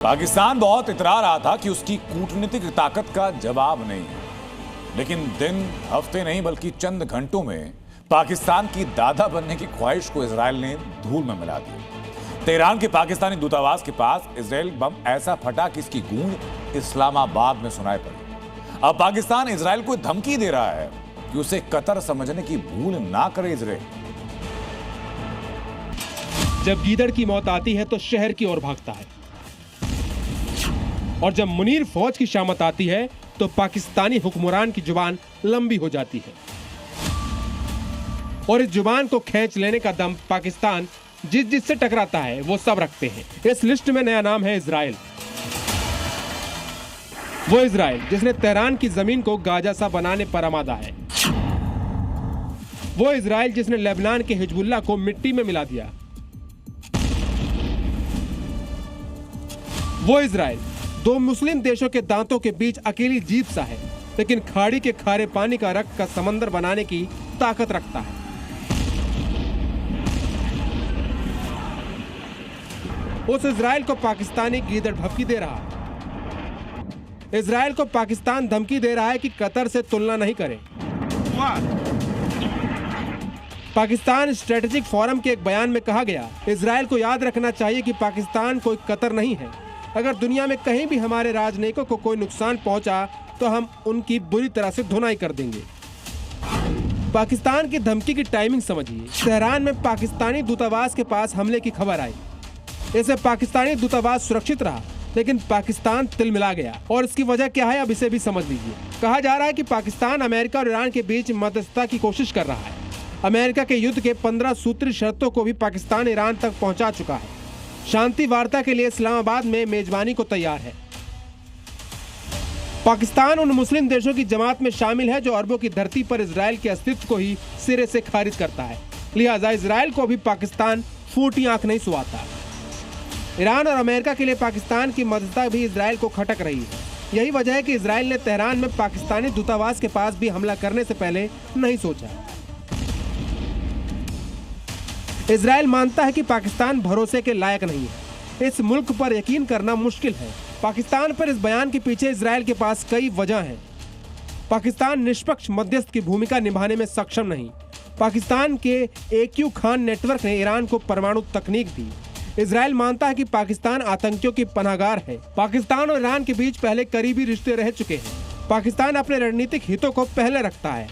पाकिस्तान बहुत इतरा रहा था कि उसकी कूटनीतिक ताकत का जवाब नहीं है, लेकिन दिन हफ्ते नहीं बल्कि चंद घंटों में पाकिस्तान की दादा बनने की ख्वाहिश को इजराइल ने धूल में मिला दिया। तेहरान के पाकिस्तानी दूतावास के पास इजराइल बम ऐसा फटा कि इसकी गूंज इस्लामाबाद में सुनाई पड़ी। अब पाकिस्तान इजराइल को धमकी दे रहा है कि उसे कतर समझने की भूल ना करे इजराइल। जब गीदड़ की मौत आती है तो शहर की ओर भागता है, और जब मुनीर फौज की शामत आती है तो पाकिस्तानी हुक्मरान की जुबान लंबी हो जाती है, और इस जुबान को खींच लेने का दम पाकिस्तान जिससे टकराता है वो सब रखते हैं। इस लिस्ट में नया नाम है इजराइल। वो इजराइल जिसने तेहरान की जमीन को गाजा सा बनाने पर आमादा है। वो इजराइल जिसने लेबनान के हिजबुल्लाह को मिट्टी में मिला दिया। वो इजराइल दो मुस्लिम देशों के दांतों के बीच अकेली जीत सा है, लेकिन खाड़ी के खारे पानी का रक्त का समंदर बनाने की ताकत रखता है। उस इजराइल को पाकिस्तानी गीदड़ धमकी दे रहा है। इजराइल को पाकिस्तान धमकी दे रहा है कि कतर से तुलना नहीं करे। पाकिस्तान स्ट्रेटेजिक फोरम के एक बयान में कहा गया, इजराइल को याद रखना चाहिए कि पाकिस्तान कोई कतर नहीं है। अगर दुनिया में कहीं भी हमारे राजनयिकों को कोई नुकसान पहुंचा तो हम उनकी बुरी तरह से धुनाई कर देंगे। पाकिस्तान की धमकी की टाइमिंग समझिए। तेहरान में पाकिस्तानी दूतावास के पास हमले की खबर आई। इससे पाकिस्तानी दूतावास सुरक्षित रहा, लेकिन पाकिस्तान तिलमिला गया, और इसकी वजह क्या है अब इसे भी समझ लीजिए। कहा जा रहा है कि पाकिस्तान अमेरिका और ईरान के बीच मध्यस्थता की कोशिश कर रहा है। अमेरिका के युद्ध के 15 सूत्री शर्तों को भी पाकिस्तान ईरान तक पहुंचा चुका है। शांति वार्ता के लिए इस्लामाबाद में मेजबानी को तैयार है। पाकिस्तान उन मुस्लिम देशों की जमात में शामिल है जो अरबों की धरती पर इजराइल के अस्तित्व को ही सिरे से खारिज करता है। लिहाजा इजराइल को भी पाकिस्तान फूटी आंख नहीं सुहाता। ईरान और अमेरिका के लिए पाकिस्तान की मदद भी इजराइल को खटक रही है। यही वजह है कि इजराइल ने तेहरान में पाकिस्तानी दूतावास के पास भी हमला करने से पहले नहीं सोचा। इजराइल मानता है कि पाकिस्तान भरोसे के लायक नहीं है। इस मुल्क पर यकीन करना मुश्किल है। पाकिस्तान पर इस बयान के पीछे इजराइल के पास कई वजह हैं। पाकिस्तान निष्पक्ष मध्यस्थ की भूमिका निभाने में सक्षम नहीं। पाकिस्तान के AQ खान नेटवर्क ने ईरान को परमाणु तकनीक दी। इजराइल मानता है कि पाकिस्तान आतंकियों की पनाहगार है। पाकिस्तान और ईरान के बीच पहले करीबी रिश्ते रह चुके हैं। पाकिस्तान अपने रणनीतिक हितों को पहले रखता है।